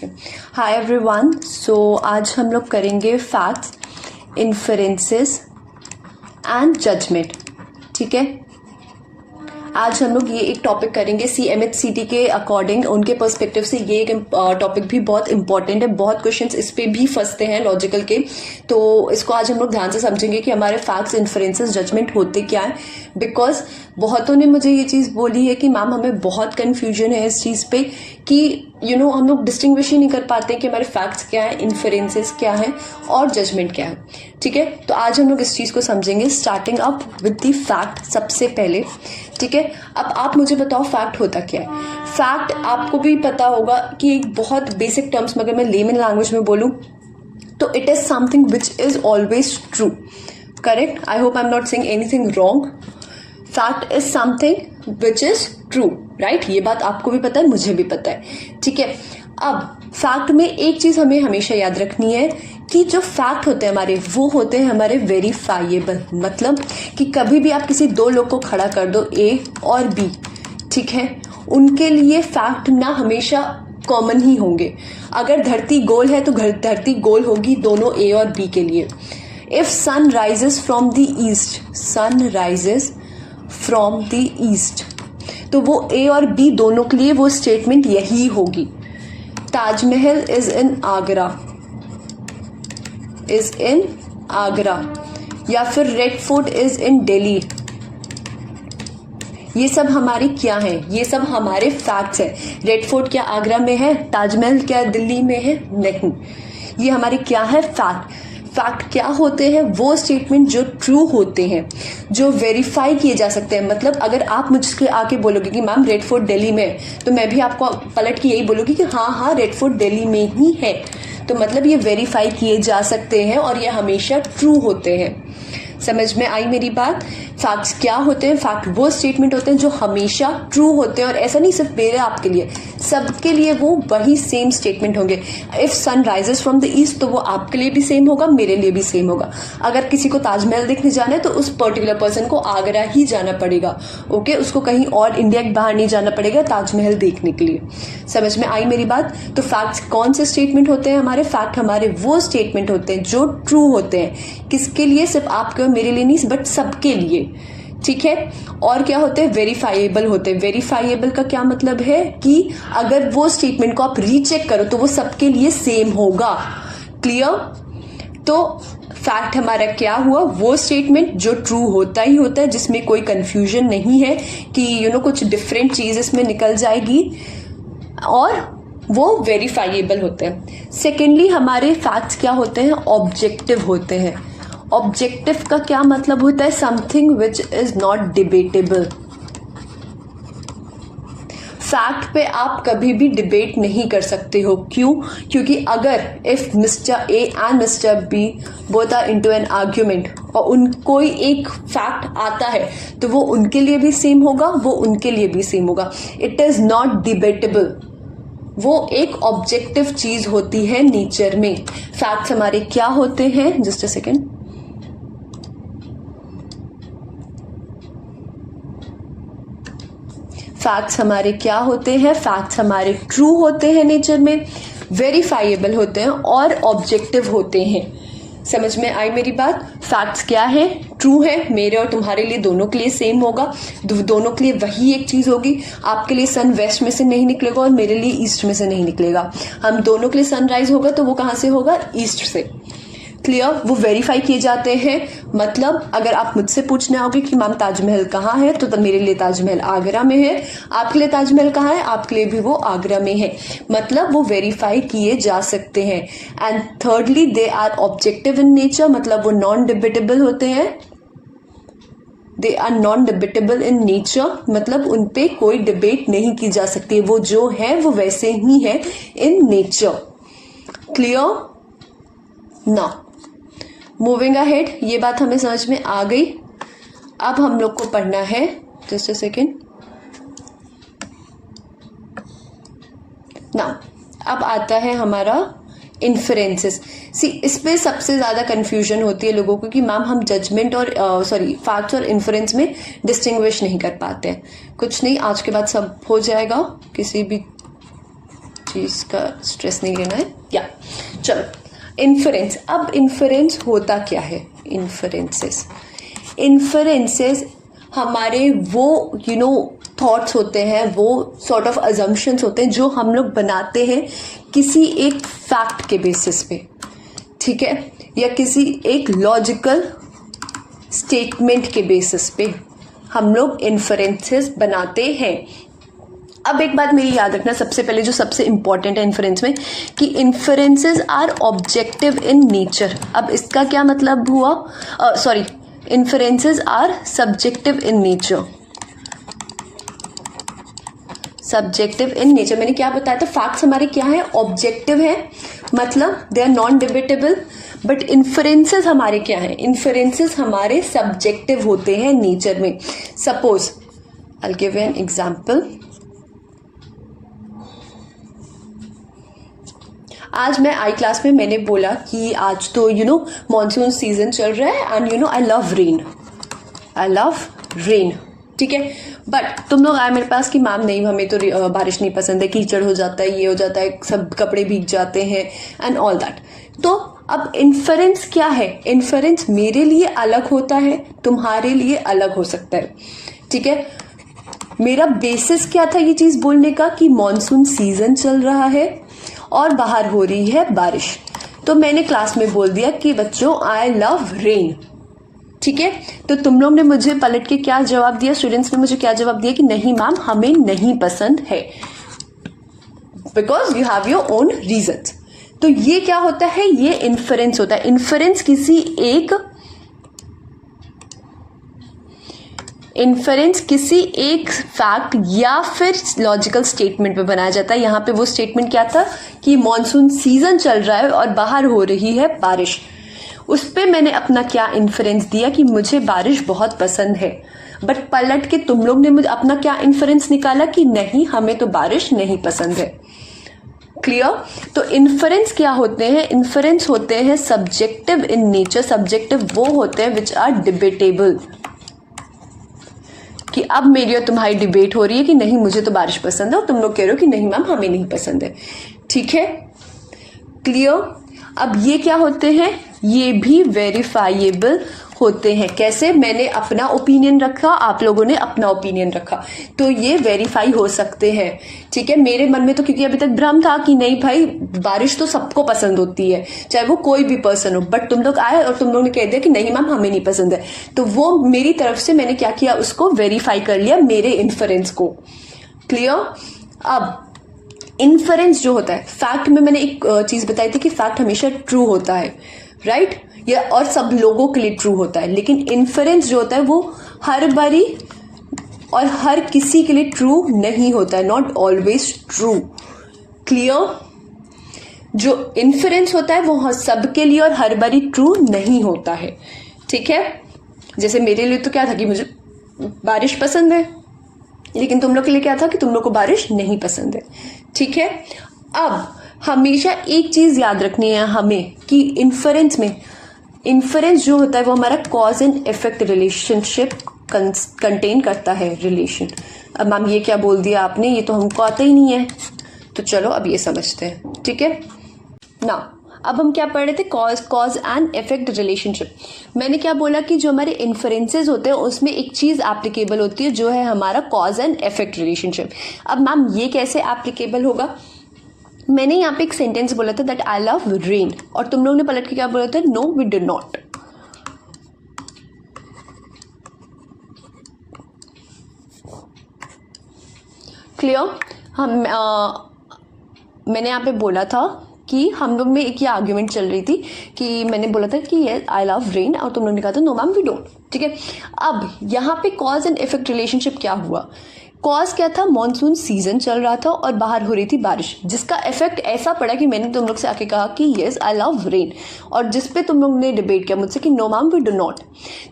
Hi everyone. सो आज हम लोग करेंगे फैक्ट्स, इन्फरेंसेस एंड जजमेंट। ठीक है, आज हम लोग ये एक टॉपिक करेंगे CMHCT के अकॉर्डिंग, उनके पर्सपेक्टिव से ये एक टॉपिक भी बहुत इंपॉर्टेंट है। बहुत क्वेश्चंस इस पे भी फंसते हैं लॉजिकल के, तो इसको आज हम लोग ध्यान से समझेंगे कि हमारे फैक्ट्स, इन्फरेंसेस, जजमेंट होते क्या है। बिकॉज बहुतों ने मुझे ये चीज़ बोली है कि मैम हमें बहुत कन्फ्यूजन है इस चीज़ पे कि हम लोग डिस्टिंग्विश ही नहीं कर पाते कि हमारे फैक्ट्स क्या है, इन्फरेंसेस क्या है और जजमेंट क्या है। ठीक है, तो आज हम लोग इस चीज़ को समझेंगे, starting up with the fact सबसे पहले। ठीक है, अब आप मुझे बताओ फैक्ट होता क्या है। फैक्ट आपको भी पता होगा कि एक बहुत बेसिक टर्म्स में अगर मैं लेमन लैंग्वेज में बोलूँ तो it is something which is always true. Correct? I hope I am not saying anything wrong. Fact is something which is true, right? ये बात आपको भी पता है, मुझे भी पता है। ठीक है, अब फैक्ट में एक चीज हमें हमेशा याद रखनी है कि जो फैक्ट होते हैं हमारे, वो होते हैं हमारे वेरीफाइएबल। मतलब कि कभी भी आप किसी दो लोग को खड़ा कर दो, A और B, ठीक है, उनके लिए फैक्ट ना हमेशा कॉमन ही होंगे। अगर धरती गोल है तो धरती गोल होगी दोनों A और B के लिए। If sun rises from the east, sun rises from the east, तो वो A और B दोनों के लिए वो स्टेटमेंट यही होगी। Taj Mahal is in Agra, is in Agra, या फिर red fort is in Delhi. ये सब हमारी क्या है? ये सब हमारे फैक्ट्स हैं। रेड फोर्ट क्या आगरा में है? ताजमहल क्या दिल्ली में है? नहीं। ये हमारे क्या है? फैक्ट। फैक्ट क्या होते हैं? वो स्टेटमेंट जो ट्रू होते हैं, जो वेरीफाई किए जा सकते हैं। मतलब अगर आप मुझसे आके बोलोगे कि मैम रेड फोर्ट दिल्ली में है, तो मैं भी आपको पलट के यही बोलूँगी कि हाँ हाँ रेड फोर्ट दिल्ली में ही है। तो मतलब ये वेरीफाई किए जा सकते हैं और ये हमेशा ट्रू होते हैं। समझ में आई मेरी बात? फैक्ट्स क्या होते हैं? फैक्ट वो स्टेटमेंट होते हैं जो हमेशा ट्रू होते हैं, और ऐसा नहीं सिर्फ मेरे आपके लिए, सबके लिए वो वही सेम स्टेटमेंट होंगे। If sun rises from the east, तो वो आपके लिए भी सेम होगा, मेरे लिए भी सेम होगा। अगर किसी को ताजमहल देखने जाना है तो उस पर्टिकुलर पर्सन को आगरा ही जाना पड़ेगा। ओके, उसको कहीं और इंडिया के बाहर नहीं जाना पड़ेगा ताजमहल देखने के लिए। समझ में आई मेरी बात? तो फैक्ट्स कौन से स्टेटमेंट होते हैं हमारे? फैक्ट हमारे वो स्टेटमेंट होते हैं जो ट्रू होते हैं। किसके लिए? सिर्फ आपके और मेरे लिए नहीं, बट सबके लिए। ठीक है, और क्या होते हैं? वेरीफाइएबल होते हैं। वेरीफाइएबल का क्या मतलब है कि अगर वो स्टेटमेंट को आप रीचेक करो तो वो सबके लिए सेम होगा। क्लियर? तो फैक्ट हमारा क्या हुआ? वो स्टेटमेंट जो ट्रू होता ही होता है, जिसमें कोई कंफ्यूजन नहीं है कि कुछ डिफरेंट चीज इसमें निकल जाएगी, और वो वेरीफाइएबल होते हैं। सेकेंडली हमारे फैक्ट्स क्या होते हैं? ऑब्जेक्टिव होते हैं। ऑब्जेक्टिव का क्या मतलब होता है? Something which is not debatable. Fact पे आप कभी भी डिबेट नहीं कर सकते हो। क्यों? क्योंकि अगर if mister A and mister B both are into an argument और कोई एक फैक्ट आता है तो वो उनके लिए भी सेम होगा, वो उनके लिए भी सेम होगा। It is not debatable. वो एक ऑब्जेक्टिव चीज होती है नेचर में। फैक्ट्स हमारे क्या होते हैं? Just a second. फैक्ट्स हमारे क्या होते हैं? फैक्ट्स हमारे ट्रू होते हैं नेचर में, वेरीफाइएबल होते हैं और ऑब्जेक्टिव होते हैं। समझ में आई मेरी बात? फैक्ट्स क्या है? ट्रू है, मेरे और तुम्हारे लिए दोनों के लिए सेम होगा, दोनों के लिए वही एक चीज होगी। आपके लिए सन वेस्ट में से नहीं निकलेगा और मेरे लिए ईस्ट में से नहीं निकलेगा। हम दोनों के लिए सनराइज होगा तो वो कहाँ से होगा? ईस्ट से। क्लियर? वो वेरीफाई किए जाते हैं। मतलब अगर आप मुझसे पूछने आओगे कि मैम ताजमहल कहाँ है, तो मेरे लिए ताजमहल आगरा में है। आपके लिए ताजमहल कहाँ है? आपके लिए भी वो आगरा में है। मतलब वो वेरीफाई किए जा सकते हैं। And thirdly they are objective in nature, मतलब वो नॉन डिबेटेबल होते हैं। They are non debatable in nature, मतलब उन पे कोई डिबेट नहीं की जा सकती। वो जो है वो वैसे ही है इन नेचर। क्लियर? ना मूविंग अहेड, ये बात हमें समझ में आ गई। अब हम लोग को पढ़ना है, जस्ट अ सेकेंड ना, अब आता है हमारा इन्फरेंसेस। इस पे सबसे ज्यादा कंफ्यूजन होती है लोगों को कि मैम हम जजमेंट और फैक्ट्स और इन्फरेंस में डिस्टिंग्विश नहीं कर पाते हैं। कुछ नहीं, आज के बाद सब हो जाएगा। किसी भी चीज़ का स्ट्रेस नहीं लेना है। या चलो, इन्फरेंस। अब इन्फरेंस होता क्या है? इन्फरेंसेस हमारे वो थॉट्स होते हैं, वो सॉर्ट ऑफ अजम्पशंस होते हैं जो हम लोग बनाते हैं किसी एक फैक्ट के बेसिस पे, ठीक है, या किसी एक लॉजिकल स्टेटमेंट के बेसिस पे हम लोग इन्फरेंसेस बनाते हैं। अब एक बात मेरी याद रखना, सबसे पहले जो सबसे इंपॉर्टेंट है इन्फरेंस में, कि inferences are objective in nature. अब इसका क्या मतलब हुआ? Inferences are subjective in nature. Subjective in nature मैंने क्या बताया था? फैक्ट्स हमारे क्या है? ऑब्जेक्टिव है, मतलब they are non debatable. But inferences हमारे क्या है? इन्फरेंसेस हमारे सब्जेक्टिव होते हैं नेचर में। Suppose I will give an example. आज मैं आई क्लास में मैंने बोला कि आज तो मॉनसून सीजन चल रहा है एंड आई लव रेन, ठीक है। बट तुम लोग आए मेरे पास कि मैम नहीं, हमें तो बारिश नहीं पसंद है, कीचड़ हो जाता है, ये हो जाता है, सब कपड़े भीग जाते हैं एंड ऑल दैट। तो अब इन्फरेंस क्या है? इन्फरेंस मेरे लिए अलग होता है, तुम्हारे लिए अलग हो सकता है, ठीक है। मेरा बेसिस क्या था ये चीज बोलने का कि मॉनसून सीजन चल रहा है और बाहर हो रही है बारिश, तो मैंने क्लास में बोल दिया कि बच्चों आई लव रेन, ठीक है। तो तुम लोग ने मुझे पलट के क्या जवाब दिया? स्टूडेंट्स ने मुझे क्या जवाब दिया कि नहीं मैम हमें नहीं पसंद है, because you have your own reasons. तो ये क्या होता है? ये इन्फरेंस होता है। इन्फरेंस किसी एक फैक्ट या फिर लॉजिकल स्टेटमेंट पे बनाया जाता है। यहां पे वो स्टेटमेंट क्या था कि मॉनसून सीजन चल रहा है और बाहर हो रही है बारिश। उस पे मैंने अपना क्या इन्फरेंस दिया कि मुझे बारिश बहुत पसंद है। बट पलट के तुम लोग ने मुझे अपना क्या इन्फरेंस निकाला कि नहीं हमें तो बारिश नहीं पसंद है। क्लियर? तो इन्फरेंस क्या होते हैं? इन्फरेंस होते हैं सब्जेक्टिव इन नेचर। सब्जेक्टिव वो होते हैं विच आर डिबेटेबल, कि अब मेरी और तुम्हारी डिबेट हो रही है कि नहीं मुझे तो बारिश पसंद है और तुम लोग कह रहे हो कि नहीं मैम हमें नहीं पसंद है, ठीक है। क्लियर? अब ये क्या होते हैं? ये भी वेरीफाइएबल होते हैं। कैसे? मैंने अपना ओपिनियन रखा, आप लोगों ने अपना ओपिनियन रखा, तो ये वेरीफाई हो सकते हैं, ठीक है। मेरे मन में तो क्योंकि अभी तक भ्रम था कि नहीं भाई बारिश तो सबको पसंद होती है, चाहे वो कोई भी पर्सन हो, बट तुम लोग आए और तुम लोग ने कह दिया कि नहीं मैम हमें नहीं पसंद है, तो वो मेरी तरफ से मैंने क्या किया? उसको वेरीफाई कर लिया, मेरे इन्फरेंस को। क्लियर? अब इन्फरेंस जो होता है, फैक्ट में मैंने एक चीज बताई थी कि फैक्ट हमेशा ट्रू होता है, राइट, या और सब लोगों के लिए ट्रू होता है। लेकिन इन्फरेंस जो होता है वो हर बारी और हर किसी के लिए ट्रू नहीं होता है, नॉट ऑलवेज ट्रू। क्लियर? जो इन्फरेंस होता है वो सबके लिए और हर बारी ट्रू नहीं होता है, ठीक है। जैसे मेरे लिए तो क्या था कि मुझे बारिश पसंद है, लेकिन तुम लोग के लिए क्या था कि तुम लोग को बारिश नहीं पसंद है, ठीक है। अब हमेशा एक चीज याद रखनी है हमें कि इन्फरेंस जो होता है वो हमारा cause and effect relationship contain करता है, रिलेशन। अब मैम ये क्या बोल दिया आपने, ये तो हमको आता ही नहीं है, तो चलो अब ये समझते हैं, ठीक है ना। अब हम क्या पढ़ रहे थे? Cause and effect relationship. मैंने क्या बोला कि जो हमारे इन्फरेंसेस होते हैं उसमें एक चीज एप्लीकेबल होती है जो है हमारा कॉज एंड इफेक्ट रिलेशनशिप। अब मैम ये कैसे एप्लीकेबल होगा? मैंने यहाँ पे एक सेंटेंस बोला था दैट आई लव रेन, और तुम लोगों ने पलट के क्या बोला था? No we do not. Clear? मैंने यहाँ पे बोला था कि हम लोग में एक ये आर्ग्यूमेंट चल रही थी कि मैंने बोला था कि ये आई लव रेन और तुम लोगों ने कहा था नो मैम वी डोंट, ठीक है। अब यहाँ पे कॉज एंड इफेक्ट रिलेशनशिप क्या हुआ? कॉज क्या था? मॉनसून सीजन चल रहा था और बाहर हो रही थी बारिश, जिसका इफेक्ट ऐसा पड़ा कि मैंने तुम लोग से आके कहा कि येस आई लव रेन, और जिस पे तुम लोग ने डिबेट किया मुझसे कि no ma'am we do not.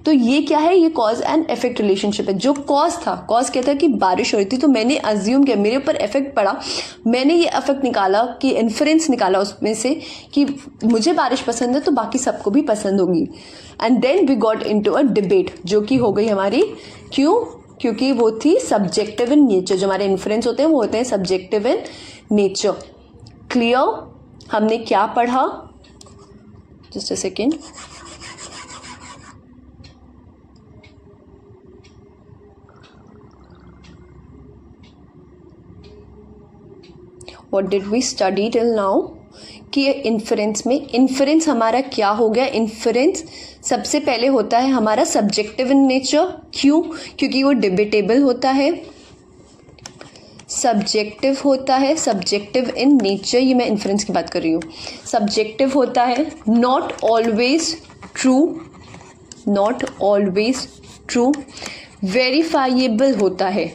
तो ये क्या है? ये कॉज एंड इफेक्ट रिलेशनशिप है। जो कॉज था, कॉज क्या था कि बारिश हो रही थी, तो मैंने अज्यूम किया, मेरे ऊपर इफेक्ट पड़ा, मैंने ये इफेक्ट निकाला कि इन्फरेंस निकाला उसमें से कि मुझे बारिश पसंद है तो बाकी सबको भी पसंद होगी, and then we got into a debate जो कि हो गई हमारी। क्यों? क्योंकि वो थी सब्जेक्टिव इन नेचर। जो हमारे इन्फ्लुएंस होते हैं वो होते हैं सब्जेक्टिव इन नेचर, क्लियर? हमने क्या पढ़ा? Just a second. What did we study till now? कि इन्फरेंस में इन्फरेंस हमारा क्या हो गया? इन्फरेंस सबसे पहले होता है हमारा सब्जेक्टिव इन नेचर. क्यों? क्योंकि वो डिबेटेबल होता है. सब्जेक्टिव होता है, सब्जेक्टिव इन नेचर, ये मैं इन्फरेंस की बात कर रही हूँ. सब्जेक्टिव होता है, not always true, not always true. Verifiable होता है,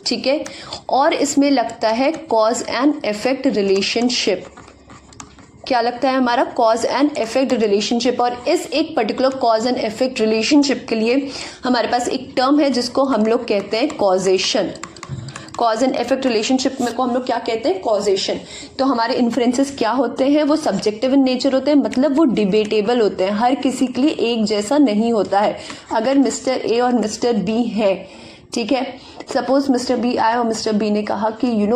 ठीक है. और इसमें लगता है कॉज एंड इफेक्ट रिलेशनशिप. क्या लगता है हमारा? Cause and effect relationship. और इस एक particular cause and effect relationship के लिए हमारे पास एक टर्म है जिसको हम लोग कहते हैं causation. Cause and effect relationship में को हम लोग क्या कहते हैं? कॉजेशन. तो हमारे इन्फ्लुएंसेस क्या होते हैं? वो सब्जेक्टिव इन नेचर होते हैं, मतलब वो डिबेटेबल होते हैं, हर किसी के लिए एक जैसा नहीं होता है. अगर मिस्टर ए और मिस्टर बी है, ठीक है, सपोज मिस्टर बी आए और मिस्टर बी ने कहा कि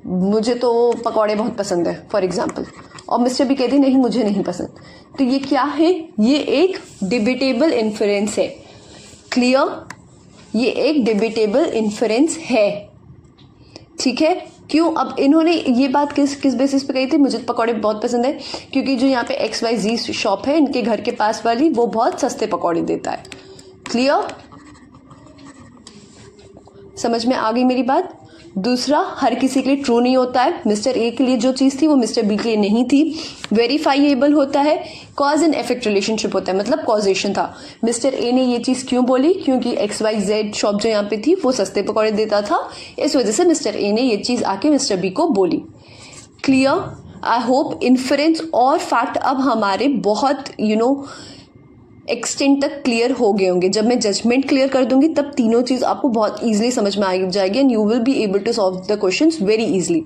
मुझे तो पकौड़े बहुत पसंद है फॉर एग्जाम्पल, और मिस्टर बी कहते नहीं मुझे नहीं पसंद. तो ये क्या है? ये एक डिबेटेबल इन्फरेंस है. क्लियर? ये एक डिबेटेबल इन्फरेंस है, ठीक है. क्यों? अब इन्होंने ये बात किस बेसिस पे कही थी? मुझे पकौड़े बहुत पसंद है क्योंकि जो यहाँ पे XYZ शॉप है इनके घर के पास वाली, वो बहुत सस्ते पकौड़े देता है. क्लियर? समझ में आ गई मेरी बात? दूसरा, हर किसी के लिए ट्रू नहीं होता है. मिस्टर ए के लिए जो चीज़ थी वो मिस्टर बी के लिए नहीं थी. वेरीफाइएबल होता है. कॉज एंड इफेक्ट रिलेशनशिप होता है, मतलब कॉजेशन था. मिस्टर ए ने ये चीज़ क्यों बोली? क्योंकि XYZ शॉप जो यहाँ पे थी वो सस्ते पकौड़े देता था, इस वजह से मिस्टर ए ने ये चीज़ आके मिस्टर बी को बोली. क्लियर? आई होप इन्फरेंस और फैक्ट अब हमारे बहुत एक्सटेंट तक क्लियर हो गए होंगे. जब मैं जजमेंट क्लियर कर दूंगी तब तीनों चीज़ आपको बहुत ईजिली समझ में आ जाएगी and you will be able to solve the questions very easily.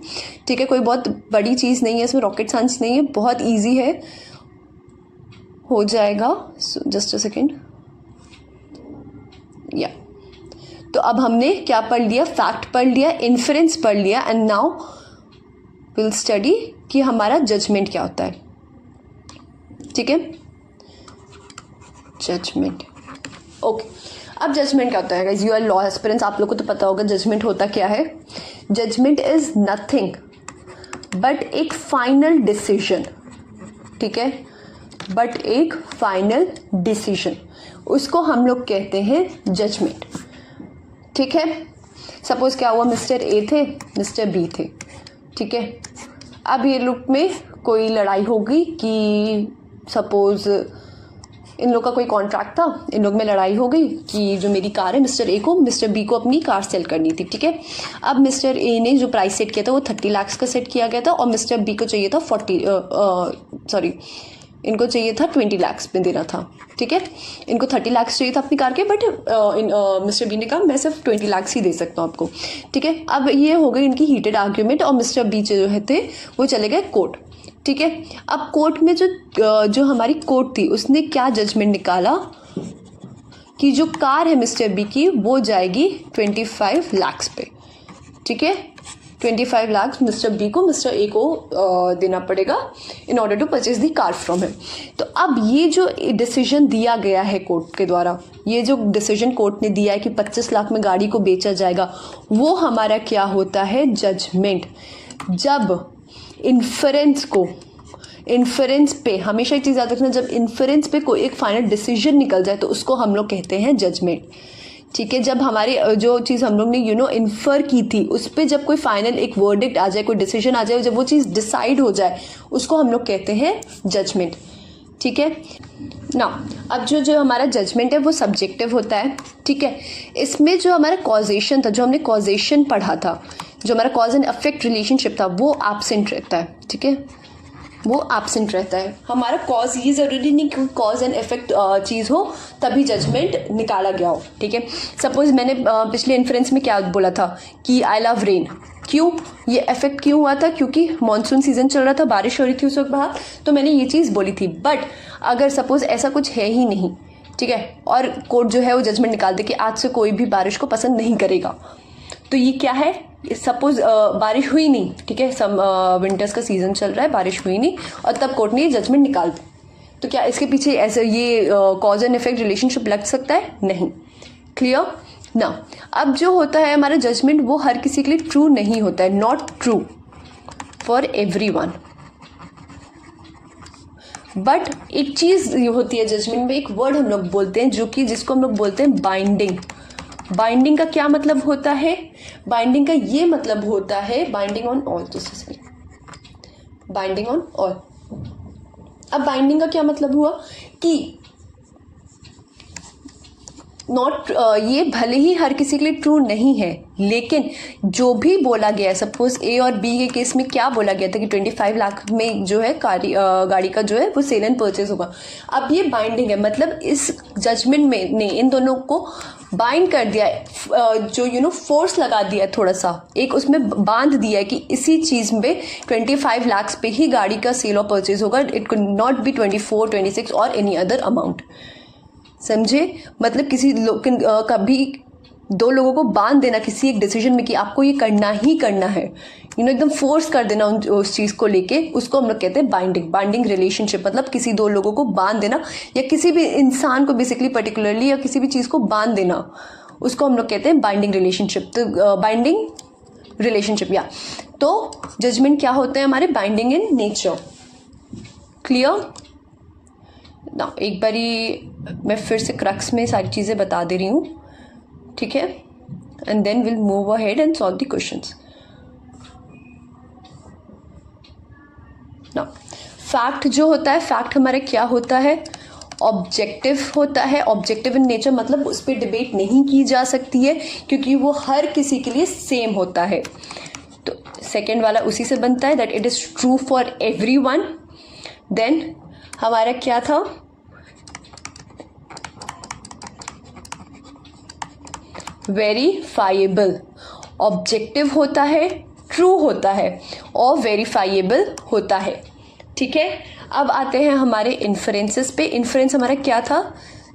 ठीक है, कोई बहुत बड़ी चीज़ नहीं है इसमें, रॉकेट साइंस नहीं है, बहुत ईजी है, हो जाएगा. Just a second. या तो अब हमने क्या पढ़ लिया? फैक्ट पढ़ लिया, इन्फरेंस पढ़ लिया, एंड नाउ विल स्टडी कि हमारा जजमेंट क्या होता है. ठीक है, जजमेंट. ओके, अब जजमेंट क्या होता है guys? You are law aspirants, आप लोग को तो पता होगा जजमेंट होता क्या है. जजमेंट इज नथिंग बट एक फाइनल डिसीजन. ठीक है, बट एक फाइनल डिसीजन, उसको हम लोग कहते हैं जजमेंट. ठीक है, सपोज क्या हुआ, मिस्टर ए थे, मिस्टर बी थे. ठीक है, अब ये लोग में कोई लड़ाई होगी कि सपोज इन लोग का कोई कॉन्ट्रैक्ट था, इन लोग में लड़ाई हो गई कि जो मेरी कार है, मिस्टर ए को मिस्टर बी को अपनी कार सेल करनी थी. ठीक है, अब मिस्टर ए ने जो प्राइस सेट किया था वो 30 लाख का सेट किया गया था और मिस्टर बी को चाहिए था इनको चाहिए था 20 लाख में देना था. ठीक है, इनको 30 लाख चाहिए था अपनी कार के, बट मिस्टर बी ने कहा मैं सिर्फ 20 लाख ही दे सकता हूँ आपको. ठीक है, अब ये हो गई इनकी हीटेड आर्ग्यूमेंट और मिस्टर बी जो थे वो चले गए कोर्ट. ठीक है, अब कोर्ट में जो हमारी कोर्ट थी उसने क्या जजमेंट निकाला कि जो कार है मिस्टर बी की वो जाएगी 25 लाख पे. ठीक है, 25 लाख मिस्टर बी को मिस्टर ए को देना पड़ेगा in order to purchase the car from him. तो अब ये जो डिसीजन दिया गया है कोर्ट के द्वारा, ये जो डिसीजन कोर्ट ने दिया है कि 25 लाख में गाड़ी को बेचा जाएगा, वो हमारा क्या होता है? जजमेंट. जब इन्फरेंस पे हमेशा एक चीज़ याद रखना, जब इन्फरेंस पे कोई एक फाइनल डिसीजन निकल जाए तो उसको हम लोग कहते हैं जजमेंट. ठीक है, जब हमारे जो चीज़ हम लोग ने इन्फर की थी उस पर जब कोई फाइनल एक वर्डिक्ट आ जाए, कोई डिसीजन आ जाए, जब वो चीज़ डिसाइड हो जाए उसको हम लोग कहते हैं जजमेंट. ठीक है ना, अब जो हमारा जजमेंट है वो सब्जेक्टिव होता है. ठीक है, इसमें जो हमारा कॉजेशन था, जो हमने कॉजेशन पढ़ा था, जो हमारा कॉज एंड इफेक्ट रिलेशनशिप था वो एब्सेंट रहता है. ठीक है, वो एब्सेंट रहता है. हमारा कॉज, ये ज़रूरी नहीं कि कॉज एंड इफेक्ट चीज़ हो तभी जजमेंट निकाला गया हो. ठीक है, सपोज मैंने पिछले इन्फ्रेंस में क्या बोला था कि आई लव रेन. क्यों? ये इफेक्ट क्यों हुआ था? क्योंकि मानसून सीजन चल रहा था, बारिश हो रही थी उस वक्त बाहर, तो मैंने ये चीज़ बोली थी. बट अगर सपोज ऐसा कुछ है ही नहीं, ठीक है, और कोर्ट जो है वो जजमेंट निकाल दे कि आज से कोई भी बारिश को पसंद नहीं करेगा, तो ये क्या है? सपोज बारिश हुई नहीं, ठीक है, विंटर्स का सीजन चल रहा है, बारिश हुई नहीं और तब कोर्ट ने ये जजमेंट निकाल दी, तो क्या इसके पीछे ऐसे ये कॉज एंड इफेक्ट रिलेशनशिप लग सकता है? नहीं। क्लियर ना? अब जो होता है हमारा जजमेंट वो हर किसी के लिए ट्रू नहीं होता है, not true for everyone. But एक चीज होती है जजमेंट में, एक वर्ड हम लोग बोलते हैं जिसको हम लोग बोलते हैं बाइंडिंग। बाइंडिंग का क्या मतलब होता है? बाइंडिंग का ये मतलब होता है binding on all, binding on all. अब बाइंडिंग का क्या मतलब हुआ कि नॉट ये भले ही हर किसी के लिए ट्रू नहीं है, लेकिन जो भी बोला गया है, सपोज ए और बी के केस में क्या बोला गया था कि 25 लाख में जो है गाड़ी का जो है वो सेल एंड परचेज होगा। अब ये बाइंडिंग है, मतलब इस जजमेंट में ने इन दोनों को बाइंड कर दिया है, जो फोर्स लगा दिया है, थोड़ा सा एक उसमें बांध दिया है कि इसी चीज में 25 लाख पे ही गाड़ी का सेल और परचेज होगा। इट कुड नॉट बी 24, 26 और एनी अदर अमाउंट। समझे? मतलब किसी कभी दो लोगों को बांध देना किसी एक डिसीजन में कि आपको ये करना ही करना है, एकदम फोर्स कर देना उस चीज को लेके, उसको हम लोग कहते हैं बाइंडिंग। बाइंडिंग रिलेशनशिप मतलब किसी दो लोगों को बांध देना, या किसी भी इंसान को बेसिकली पर्टिकुलरली, या किसी भी चीज को बांध देना, उसको हम लोग कहते हैं बाइंडिंग रिलेशनशिप। तो बाइंडिंग रिलेशनशिप या तो जजमेंट क्या होते हैं हमारे? Binding in nature. क्लियर ना? एक बारी मैं फिर से क्रक्स में सारी चीज़ें बता दे रही हूँ, ठीक है, and then will move ahead and solve the questions. ना फैक्ट जो होता है, फैक्ट हमारे क्या होता है? ऑब्जेक्टिव होता है। ऑब्जेक्टिव इन नेचर मतलब उस पर डिबेट नहीं की जा सकती है, क्योंकि वो हर किसी के लिए सेम होता है। तो सेकेंड वाला उसी से बनता है, that it is true for everyone. Then हमारा क्या था? वेरीफाइएबल। ऑब्जेक्टिव होता है, ट्रू होता है और वेरीफाइएबल होता है, ठीक है। अब आते हैं हमारे इन्फरेंसेस पे। इन्फरेंस हमारा क्या था?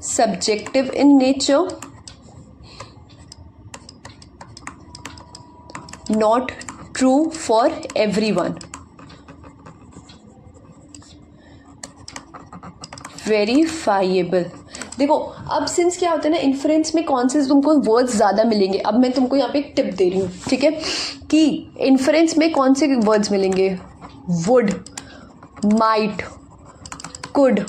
Subjective in nature, not true for everyone, verifiable. देखो अब सिंस क्या होता है ना, इन्फ्रेंस में कौन से तुमको वर्ड्स ज़्यादा मिलेंगे। अब मैं तुमको यहाँ पे एक टिप दे रही हूँ, ठीक है, कि इन्फ्रेंस में कौन से वर्ड्स मिलेंगे? वुड, माइट, कुड,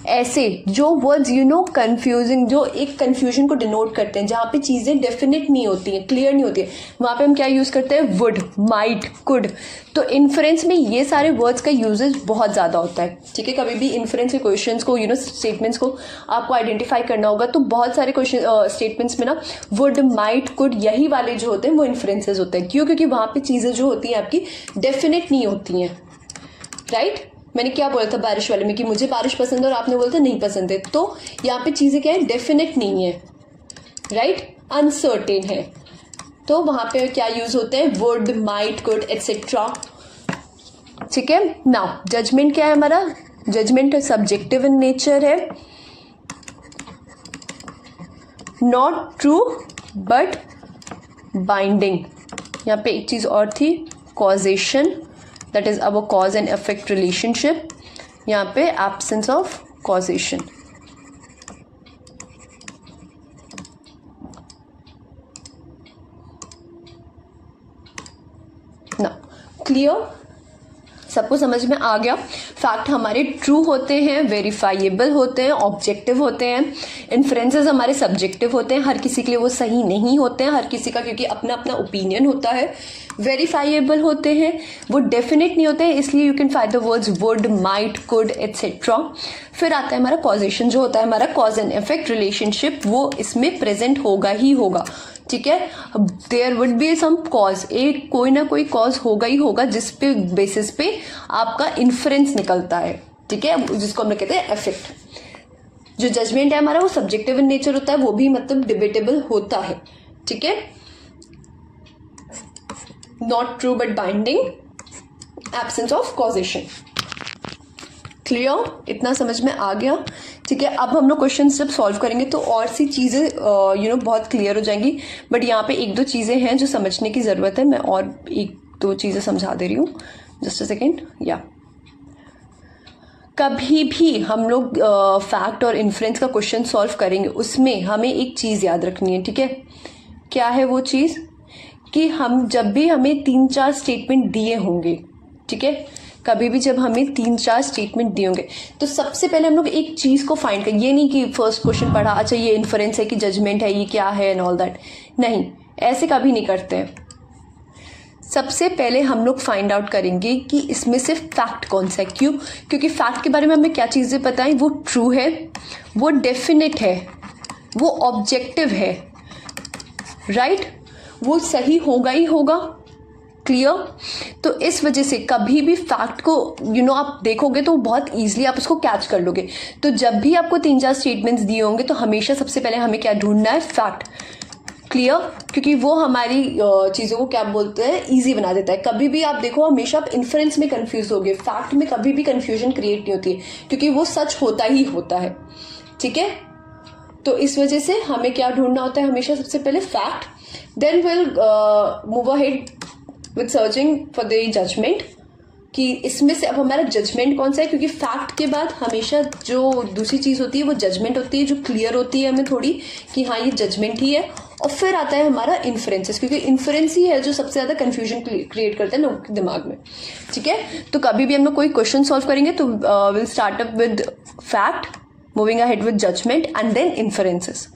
ऐसे जो वर्ड्स कंफ्यूजिंग, जो एक कंफ्यूजन को डिनोट करते हैं, जहाँ पे चीज़ें डेफिनेट नहीं होती हैं, क्लियर नहीं होती है, वहाँ पे हम क्या यूज़ करते हैं? Would, might, could. तो इन्फ्रेंस में ये सारे वर्ड्स का यूजेज बहुत ज़्यादा होता है, ठीक है। कभी भी इन्फ्रेंस के क्वेश्चंस को स्टेटमेंट्स को आपको आइडेंटिफाई करना होगा, तो बहुत सारे क्वेश्चन स्टेटमेंट्स में ना वुड, माइट, कुड यही वाले जो होते हैं वो इन्फ्रेंसेज होते हैं। क्यों? क्योंकि वहाँ पे चीज़ें जो होती हैं आपकी डेफिनेट नहीं होती हैं, राइट। मैंने क्या बोला था बारिश वाले में कि मुझे बारिश पसंद है और आपने बोला था नहीं पसंद है, तो यहाँ पे चीज़ें क्या है? डेफिनेट नहीं है, राइट, अनसर्टेन है। तो वहाँ पे क्या यूज होते हैं? वुड, माइट, कुड, एटसेट्रा, ठीक है। नाउ जजमेंट क्या है हमारा? जजमेंट सब्जेक्टिव इन नेचर है, नॉट ट्रू बट बाइंडिंग। यहाँ पे एक चीज और थी, causation, that is our cause and effect relationship. यहाँ पे एब्सेंस ऑफ कॉजेशन। ना क्लियर? सबको समझ में आ गया? फैक्ट हमारे ट्रू होते हैं, वेरीफाइएबल होते हैं, ऑब्जेक्टिव होते हैं। इन्फ्रेंसेस हमारे सब्जेक्टिव होते हैं, हर किसी के लिए वो सही नहीं होते हैं, हर किसी का क्योंकि अपना अपना ओपिनियन होता है। वेरीफाइएबल होते हैं, वो डेफिनेट नहीं होते हैं, इसलिए you can find the words would, might, could, etcetera. फिर आता है हमारा कॉजेशन, जो होता है हमारा कॉज एंड इफेक्ट रिलेशनशिप, वो इसमें प्रेजेंट होगा ही होगा, ठीक है। There would be some cause, एक कोई ना कोई कॉज होगा ही होगा जिस पे बेसिस पे आपका इन्फ्रेंस निकलता है, ठीक है, जिसको हम लोग कहते हैं इफेक्ट। जो जजमेंट है हमारा वो सब्जेक्टिव इन नेचर होता है, वो भी मतलब डिबेटेबल होता है, ठीक है। Not true but binding, absence of causation. Clear? इतना समझ में आ गया? ठीक है, अब हम लोग क्वेश्चन जब सॉल्व करेंगे तो और सी चीज़ें बहुत क्लियर हो जाएंगी, बट यहाँ पे एक दो चीज़ें हैं जो समझने की ज़रूरत है। मैं और एक दो चीज़ें समझा दे रही हूँ, जस्ट अ सेकेंड। या कभी भी हम लोग फैक्ट और इन्फ्रेंस का क्वेश्चन सॉल्व करेंगे, उसमें हमें एक चीज़ याद रखनी है, ठीक है। क्या है वो चीज़? कि हम जब भी हमें 3-4 स्टेटमेंट दिए होंगे, ठीक है, कभी भी जब हमें 3-4 स्टेटमेंट दिए होंगे तो सबसे पहले हम लोग एक चीज़ को फाइंड करें। ये नहीं कि फर्स्ट क्वेश्चन पढ़ा, अच्छा ये इन्फरेंस है कि जजमेंट है, ये क्या है एंड ऑल दैट, नहीं, ऐसे कभी नहीं करते हैं। सबसे पहले हम लोग फाइंड आउट करेंगे कि इसमें से फैक्ट कौन सा है। क्यों? क्योंकि फैक्ट के बारे में हमें क्या चीज़ें पता है, वो ट्रू है, वो डेफिनेट है, वो ऑब्जेक्टिव है, राइट, वो सही होगा ही होगा। क्लियर? तो इस वजह से कभी भी फैक्ट को आप देखोगे तो बहुत ईजिली आप उसको कैच कर लोगे। तो जब भी आपको 3-4 स्टेटमेंट्स दिए होंगे तो हमेशा सबसे पहले हमें क्या ढूंढना है? फैक्ट। क्लियर? क्योंकि वो हमारी चीज़ों को क्या बोलते हैं, ईजी बना देता है। कभी भी आप देखो, हमेशा आप इन्फ्रेंस में कंफ्यूज होगे, फैक्ट में कभी भी कंफ्यूजन क्रिएट नहीं होती है, क्योंकि वो सच होता ही होता है। ठीक है, तो इस वजह से हमें क्या ढूंढना होता है? हमेशा सबसे पहले fact, then will move ahead with searching for the judgment, कि इसमें से अब हमारा जजमेंट कौन सा है। क्योंकि फैक्ट के बाद हमेशा जो दूसरी चीज़ होती है वो जजमेंट होती है, जो क्लियर होती है हमें थोड़ी कि हाँ ये जजमेंट ही है। और फिर आता है हमारा इन्फ्रेंसेस, क्योंकि इन्फ्रेंस ही है जो सबसे ज़्यादा कंफ्यूजन क्रिएट करता है लोगों के दिमाग में। ठीक है, तो कभी भी हम लोग कोई क्वेश्चन सॉल्व करेंगे तो will start up with fact, moving ahead with judgment and then inferences.